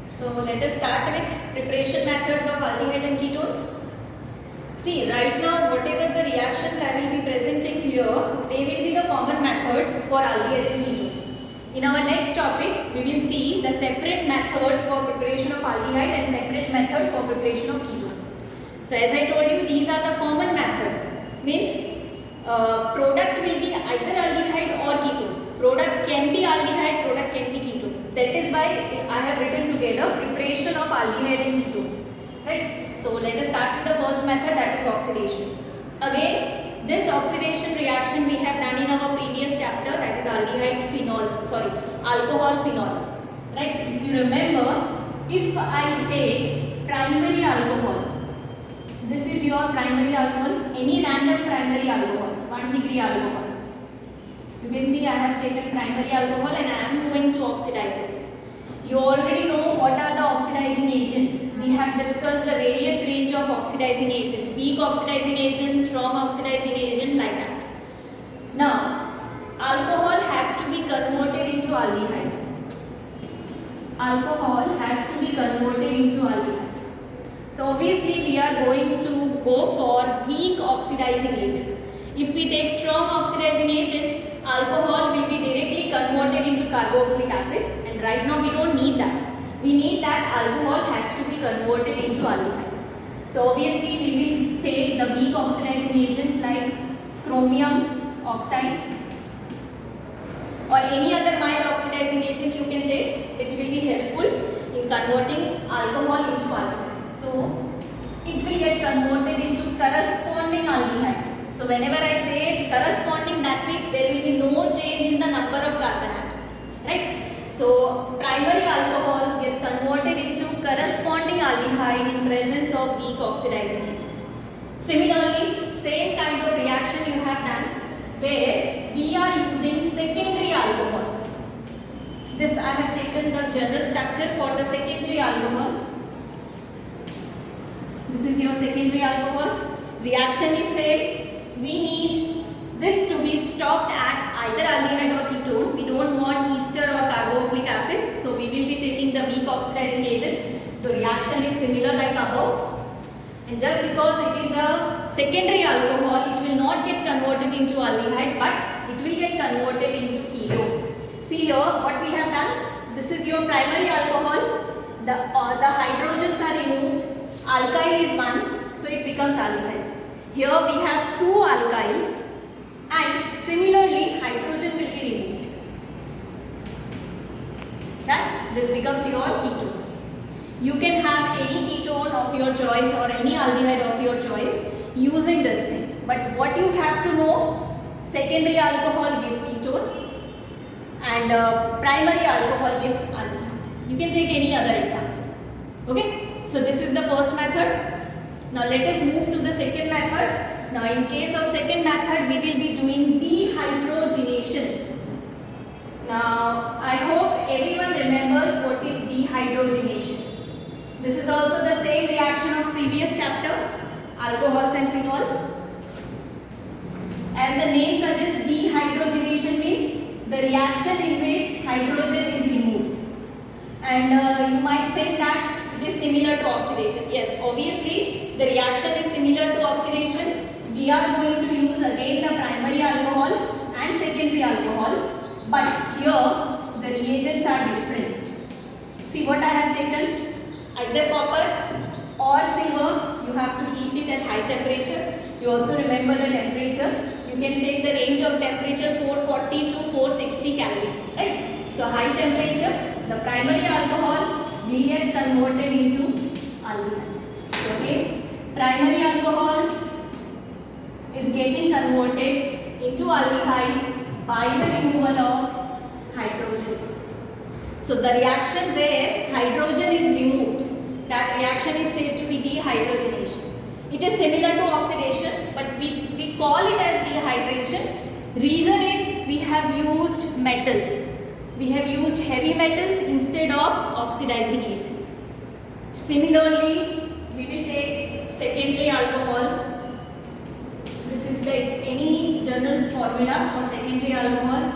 So let us start with preparation methods of aldehyde and ketones. See, right now whatever the reactions I will be presenting here, they will be the common methods for aldehyde and ketone. In our next topic, we will see the separate methods for preparation of aldehyde and separate method for preparation of ketone. So as I told you, these are the common method. Means product will be either aldehyde or ketone. Product can be aldehyde, product can be ketone. That is why I have written together preparation of aldehyde and ketones. Right? So let us start with the first method, that is oxidation. Again, this oxidation reaction we have done in our previous chapter, that is alcohol phenols. Right? If you remember, if I take primary alcohol, this is your primary alcohol, any random primary alcohol, 1 degree alcohol. You can see I have taken primary alcohol and I am going to oxidize it. You already know what are the oxidizing agents. We have discussed the various range of oxidizing agent, weak oxidizing agent, strong oxidizing agent, like that. Now, alcohol has to be converted into aldehyde. Alcohol has to be converted into aldehyde. So obviously we are going to go for weak oxidizing agent. If we take strong oxidizing agent, alcohol will be directly converted into carboxylic acid, and right now we don't need that. We need that alcohol has to be converted into aldehyde. So obviously we will take the weak oxidizing agents like chromium oxides or any other mild oxidizing agent you can take, which will be helpful in converting alcohol into aldehyde. So it will get converted into corresponding aldehyde. So whenever I say corresponding, that means there will be no change in the number of carbon atom, right? So primary alcohols gets converted into corresponding aldehyde in presence of weak oxidizing agent. Similarly, same kind of reaction you have done where we are using secondary alcohol. This I have taken the general structure for the secondary alcohol. This is your secondary alcohol. Reaction is same. We need this to be stopped at either aldehyde or ketone. We don't want ester or carboxylic acid. So we will be taking the weak oxidizing agent. The reaction is similar like above. And just because it is a secondary alcohol, it will not get converted into aldehyde, but it will get converted into ketone. See here what we have done. This is your primary alcohol. The hydrogens are removed. Alkyl is 1. So it becomes aldehyde. Here we have 2 alkyls and similarly hydrogen will be removed. That this becomes your ketone. You can have any ketone of your choice or any aldehyde of your choice using this thing. But what you have to know, secondary alcohol gives ketone and primary alcohol gives aldehyde. You can take any other example. Okay? So this is the first method. Now let us move to the second method. Now in case of second method, we will be doing dehydrogenation. Now I hope everyone remembers what is dehydrogenation. This is also the same reaction of previous chapter, alcohols and phenol. As the name suggests, dehydrogenation means the reaction in which hydrogen is removed. And you might think that it is similar to oxidation. Yes, obviously the reaction is similar to oxidation. We are going to use again the primary alcohols and secondary alcohols, but here the reagents are different. See what I have taken? Either copper or silver. You have to heat it at high temperature. You also remember the temperature. You can take the range of temperature 440 to 460 Kelvin, right? So high temperature, the primary alcohol will get converted into aldehyde. Okay, primary alcohol is getting converted into aldehyde by the removal of hydrogens. So the reaction where hydrogen is removed, that reaction is said to be dehydrogenation. It is similar to oxidation, but we call it as dehydration. Reason is we have used metals. We have used heavy metals instead of oxidizing agents. Similarly, we will take secondary alcohol. This is the any general formula for secondary alcohol.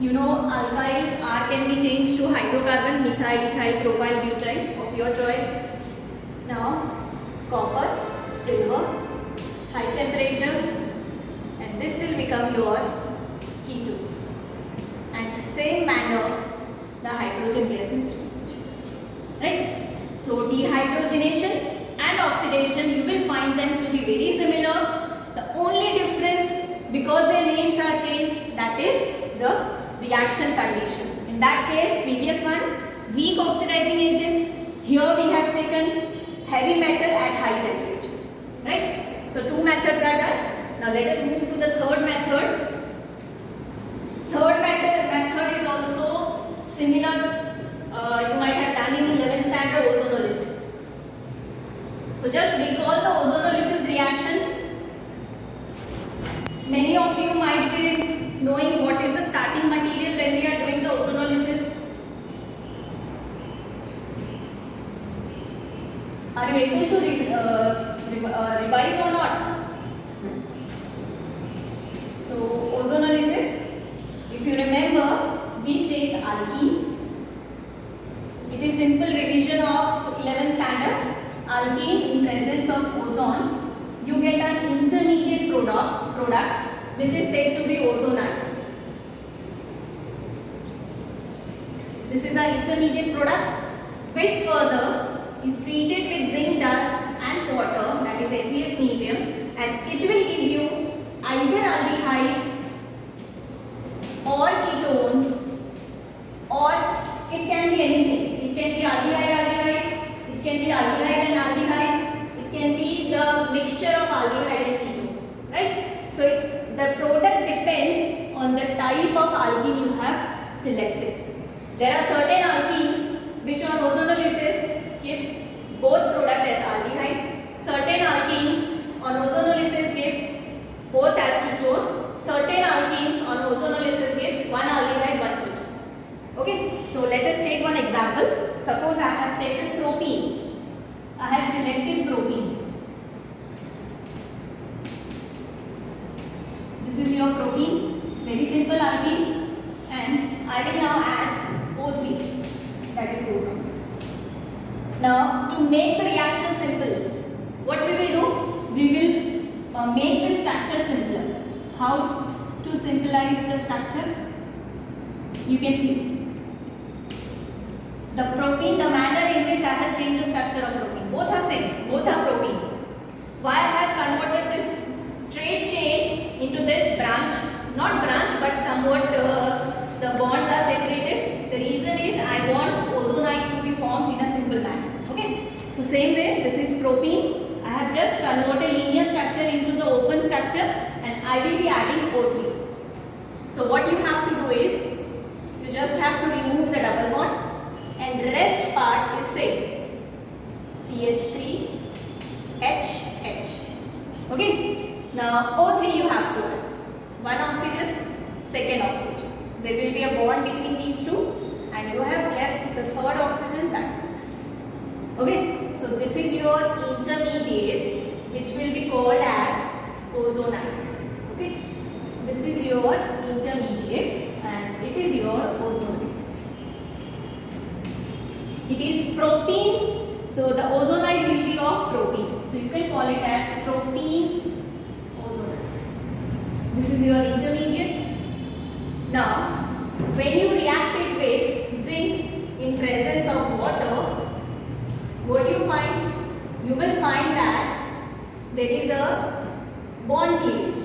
You know alkyls R can be changed to hydrocarbon, methyl, ethyl, propyl, butyl. Now copper, silver, high temperature, and this will become your ketone. And same manner the hydrogen gas is removed. Right? So dehydrogenation and oxidation, you will find them to be very similar. The only difference, because their names are changed, that is the reaction condition. In that case, previous one, weak oxidizing agent. Here we have taken heavy metal at high temperature. Right? So two methods are done. Now let us move to the third method. Third method is also similar. You might have done in 11th standard, ozonolysis. So just recall the ozonolysis reaction. Many of you might be knowing what is the starting material when we are doing the ozonolysis. Are you able to revise or not? So ozonolysis, if you remember, we take alkene. It is simple revision of 11th standard. Alkene in presence of ozone, you get an intermediate product which is said to be ozonite. This is an intermediate product which further is treated with zinc dust and water, that is aqueous medium, and it will give you either aldehyde or ketone, or it can be anything. It can be aldehyde, it can be aldehyde and aldehyde, it can be the mixture of aldehyde and ketone, right? So the product depends on the type of alkene you have selected. There are certain alkenes which on ozonolysis gives both product as aldehyde. Certain alkenes on ozonolysis gives both as ketone. Certain alkenes on ozonolysis gives one aldehyde, one ketone. Okay, so let us take one example. Suppose I have taken propene. I have selected propene. This is your propene, very simple alkene, and I will now add O3, that is ozone. Now to make the reaction simple, what we will do? We will make the structure simpler. How to simplify the structure? You can see. The propene, the manner in which I have changed the structure of propene, both are same, both are propene. Why I have converted this straight chain into this branch, not branch but somewhat the bonds are separated. The reason is I want ozonite to be formed in a simple manner. Okay, so same way, this is propene. I have just converted linear structure into the open structure, and I will be adding O3. So what you have to do is, you just have to remove the double bond, and rest part is same. CH3, H. Okay. Now O3 you have to add. One oxygen, second oxygen. There will be a bond between these two, and you have left the third oxygen, that is this. Okay. So this is your intermediate, which will be called as ozonite. Okay. This is your intermediate, and it is your ozonite. It is propene, so the ozonite will be of propene. So you can call it as propene ozonite. This is your intermediate. Now, when you react it with zinc in presence of water, what you find? You will find that there is a bond cleavage.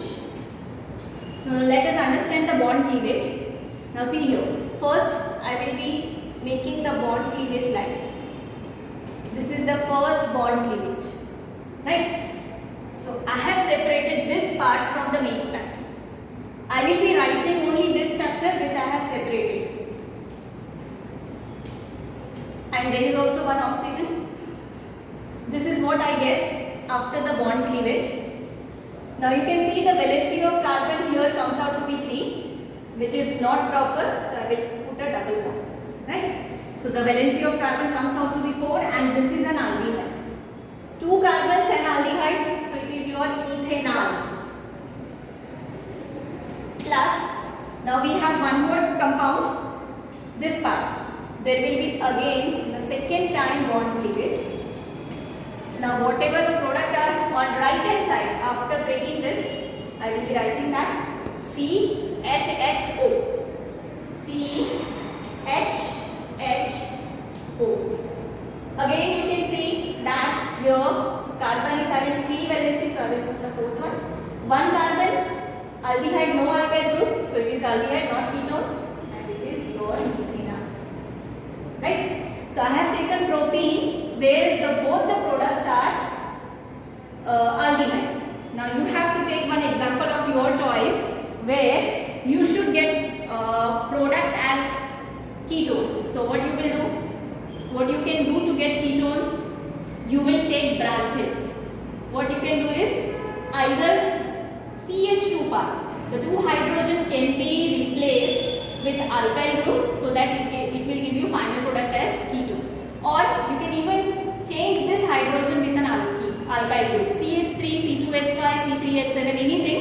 So let us understand the bond cleavage. Now see here. First, I will be making the bond cleavage like this. This is the first bond cleavage, right? So I have separated this part from the main structure. I will be writing only this structure which I have separated. And there is also one oxygen. This is what I get after the bond cleavage. Now you can see the valency of carbon here comes out to be 3, which is not proper, so I will put a double bond. Right? So the valency of carbon comes out to be 4, and this is an aldehyde. 2 carbons and aldehyde, so it is your ethanol. Plus, now we have one more compound, this part. There will be again the second time bond cleavage. Now whatever the product are on right hand side, after breaking this, I will be writing that CHHO. CHHO. Again you can see that here carbon is having 3 valency, so I will put the fourth one. One carbon, aldehyde, no alkyl group, so it is aldehyde, not ketone, and it is your methane. Right? So I have taken propene where both the products are aldehydes. Now you have to take one example of your choice where you should get product as ketone. So what you will do? What you can do to get ketone? You will take branches. What you can do is either CH2 part, the 2 hydrogen can be replaced with alkyl group so that it will give you final product as ketone. Or you can even change this hydrogen with an alkyl group, CH3, C2H5, C3H7, anything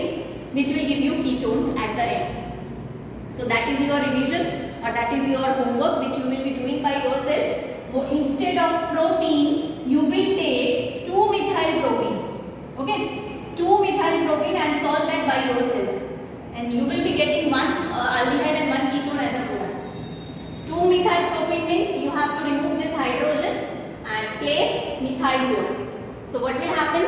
which will give you ketone at the end. So that is your revision, or that is your homework which you will be doing by yourself. So instead of propene, you will take 2-methyl propene. Okay, 2-methyl propene and solve that by yourself, and you will be getting one aldehyde and one ketone as a product. 2-methyl propene means you have to remove this hydrogen and place methyl here. So what will happen?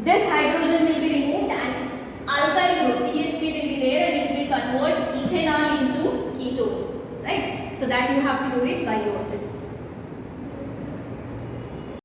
This hydrogen will be removed and alkyl group CH3 will be there, and it will convert ethanol into ketone. Right? So that you have to do it by yourself.